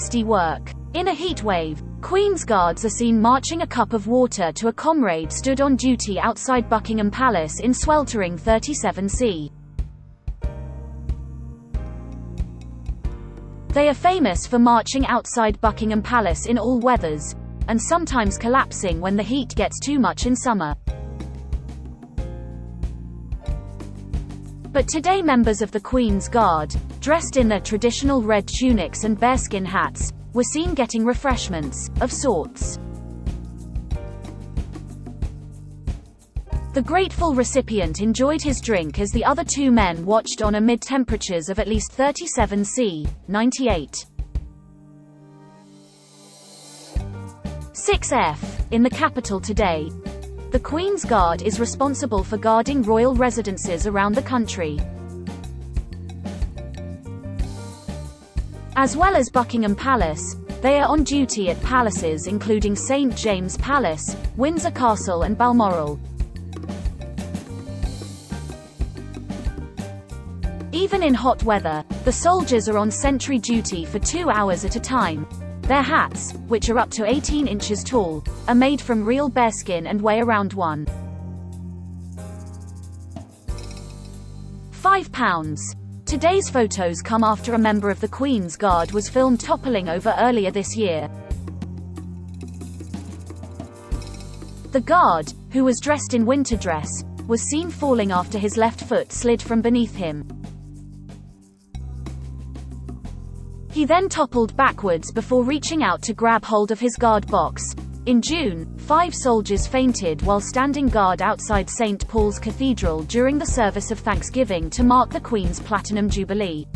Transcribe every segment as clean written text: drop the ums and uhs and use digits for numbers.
nasty work. In a heatwave, Queen's Guards are seen marching a cup of water to a comrade stood on duty outside Buckingham Palace in sweltering 37°C. They are famous for marching outside Buckingham Palace in all weathers, and sometimes collapsing when the heat gets too much in summer. But today members of the Queen's Guard, dressed in their traditional red tunics and bearskin hats, were seen getting refreshments, of sorts. The grateful recipient enjoyed his drink as the other two men watched on amid temperatures of at least 37°C, 98. 6F. In the capital today, the Queen's Guard is responsible for guarding royal residences around the country. As well as Buckingham Palace, they are on duty at palaces including St. James Palace, Windsor Castle and Balmoral. Even in hot weather, the soldiers are on sentry duty for 2 hours at a time. Their hats, which are up to 18 inches tall, are made from real bearskin and weigh around 1.5 pounds. Today's photos come after a member of the Queen's Guard was filmed toppling over earlier this year. The guard, who was dressed in winter dress, was seen falling after his left foot slid from beneath him. He then toppled backwards before reaching out to grab hold of his guard box. In June, 5 soldiers fainted while standing guard outside St. Paul's Cathedral during the service of Thanksgiving to mark the Queen's Platinum Jubilee.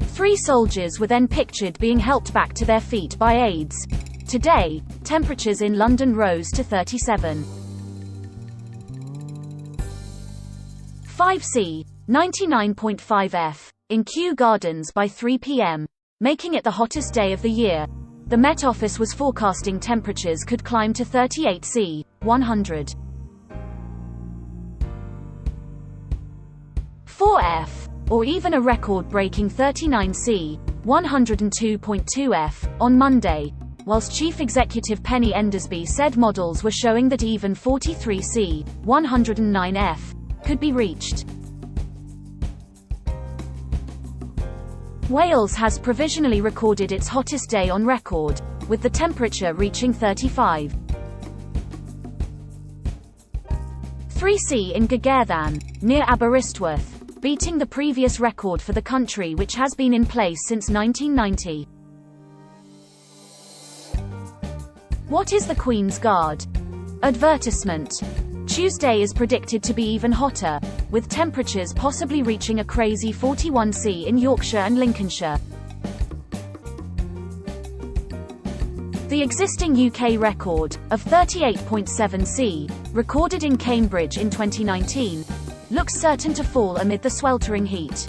3 soldiers were then pictured being helped back to their feet by aides. Today, temperatures in London rose to 37.5°C, 99.5°F, in Kew Gardens by 3 p.m., making it the hottest day of the year. The Met Office was forecasting temperatures could climb to 38°C, 104°F, or even a record-breaking 39°C, 102.2°F, on Monday, whilst Chief Executive Penny Endersby said models were showing that even 43°C, 109°F, could be reached. Wales has provisionally recorded its hottest day on record, with the temperature reaching 35.3°C in Gagerthan, near Aberystwyth, beating the previous record for the country which has been in place since 1990. What is the Queen's Guard? Advertisement. Tuesday is predicted to be even hotter, with temperatures possibly reaching a crazy 41°C in Yorkshire and Lincolnshire. The existing UK record, of 38.7°C, recorded in Cambridge in 2019, looks certain to fall amid the sweltering heat.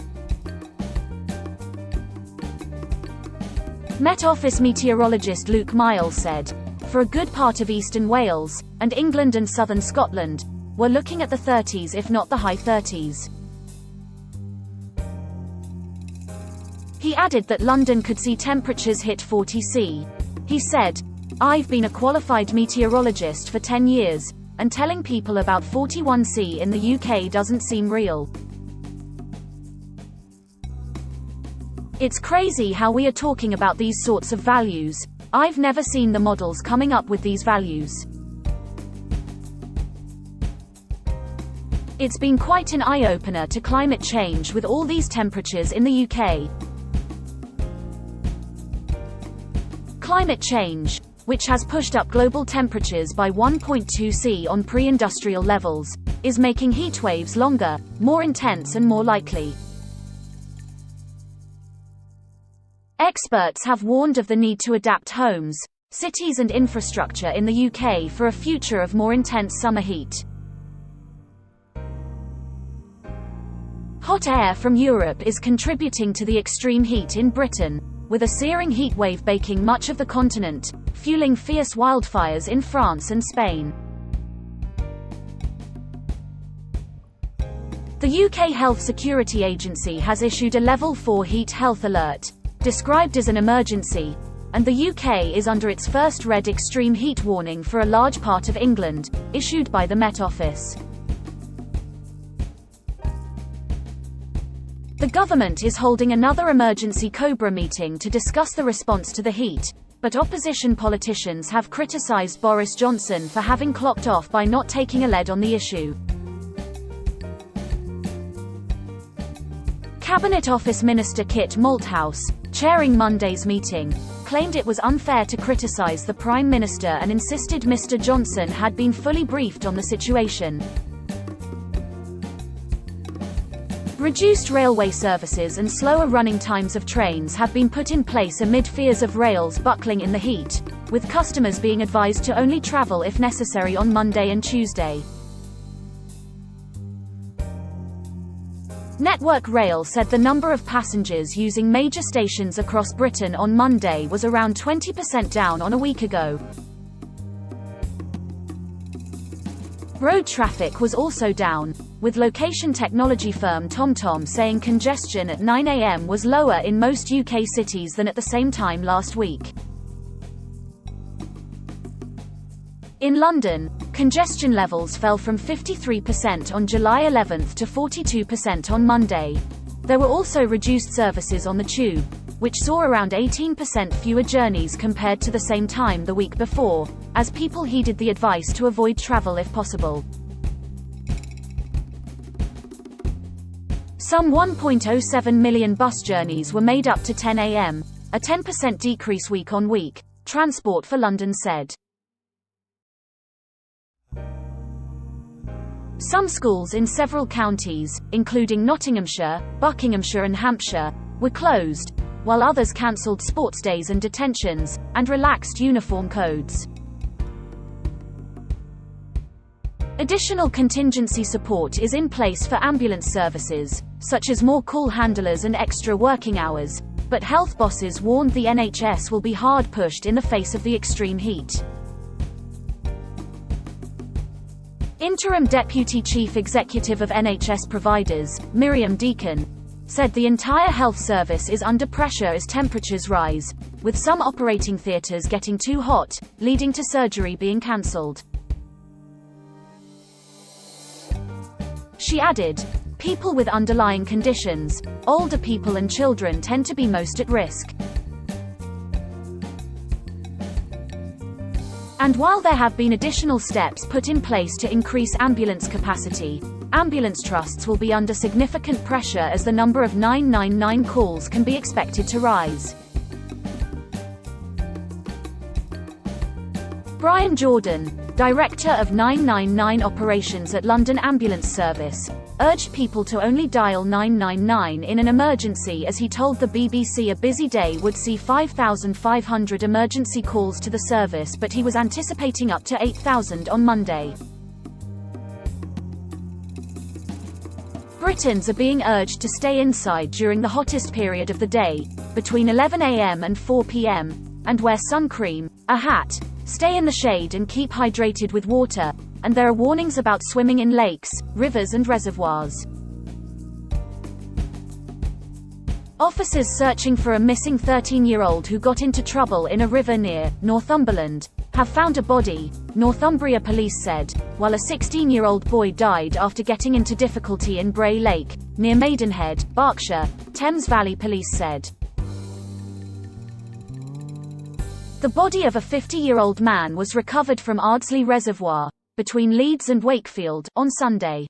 Met Office meteorologist Luke Miles said, "For a good part of eastern Wales, and England and southern Scotland, we're looking at the 30s if not the high 30s. He added that London could see temperatures hit 40°C. He said, "I've been a qualified meteorologist for 10 years, and telling people about 41°C in the UK doesn't seem real. It's crazy how we are talking about these sorts of values. I've never seen the models coming up with these values. It's been quite an eye-opener to climate change with all these temperatures in the UK. Climate change, which has pushed up global temperatures by 1.2°C on pre-industrial levels, is making heatwaves longer, more intense and more likely. Experts have warned of the need to adapt homes, cities and infrastructure in the UK for a future of more intense summer heat. Hot air from Europe is contributing to the extreme heat in Britain, with a searing heatwave baking much of the continent, fueling fierce wildfires in France and Spain. The The UK Health Security Agency has issued a Level 4 heat health alert, described as an emergency, and the UK is under its first red extreme heat warning for a large part of England, issued by the Met Office. The government is holding another emergency Cobra meeting to discuss the response to the heat, but opposition politicians have criticised Boris Johnson for having clocked off by not taking a lead on the issue. Cabinet Office Minister Kit Malthouse, chairing Monday's meeting, claimed it was unfair to criticise the Prime Minister and insisted Mr. Johnson had been fully briefed on the situation. Reduced railway services and slower running times of trains have been put in place amid fears of rails buckling in the heat, with customers being advised to only travel if necessary on Monday and Tuesday. Network Rail said the number of passengers using major stations across Britain on Monday was around 20% down on a week ago. Road traffic was also down, with location technology firm TomTom saying congestion at 9 a.m. was lower in most UK cities than at the same time last week. In London, congestion levels fell from 53% on July 11 to 42% on Monday. There were also reduced services on the Tube, which saw around 18% fewer journeys compared to the same time the week before, as people heeded the advice to avoid travel if possible. Some 1.07 million bus journeys were made up to 10 a.m., a 10% decrease week on week, Transport for London said. Some schools in several counties, including Nottinghamshire, Buckinghamshire and Hampshire, were closed, while others cancelled sports days and detentions, and relaxed uniform codes. Additional contingency support is in place for ambulance services, such as more call handlers and extra working hours, but health bosses warned the NHS will be hard pushed in the face of the extreme heat. Interim Deputy Chief Executive of NHS Providers, Miriam Deacon, said the entire health service is under pressure as temperatures rise, with some operating theatres getting too hot, leading to surgery being cancelled. She added, "People with underlying conditions, older people and children tend to be most at risk. And while there have been additional steps put in place to increase ambulance capacity, ambulance trusts will be under significant pressure as the number of 999 calls can be expected to rise." Brian Jordan, Director of 999 Operations at London Ambulance Service, urged people to only dial 999 in an emergency as he told the BBC a busy day would see 5,500 emergency calls to the service, but he was anticipating up to 8,000 on Monday. Britons are being urged to stay inside during the hottest period of the day, between 11 a.m. and 4 p.m., and wear sun cream, a hat, stay in the shade and keep hydrated with water, and there are warnings about swimming in lakes, rivers and reservoirs. Officers searching for a missing 13-year-old who got into trouble in a river near Northumberland have found a body, Northumbria police said, while a 16-year-old boy died after getting into difficulty in Bray Lake, near Maidenhead, Berkshire, Thames Valley police said. The body of a 50-year-old man was recovered from Ardsley Reservoir, between Leeds and Wakefield, on Sunday.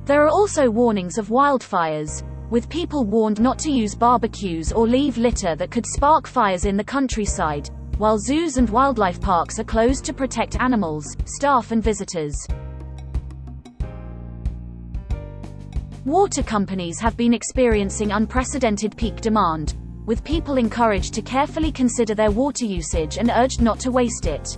There are also warnings of wildfires, with people warned not to use barbecues or leave litter that could spark fires in the countryside, while zoos and wildlife parks are closed to protect animals, staff and visitors. Water companies have been experiencing unprecedented peak demand, with people encouraged to carefully consider their water usage and urged not to waste it.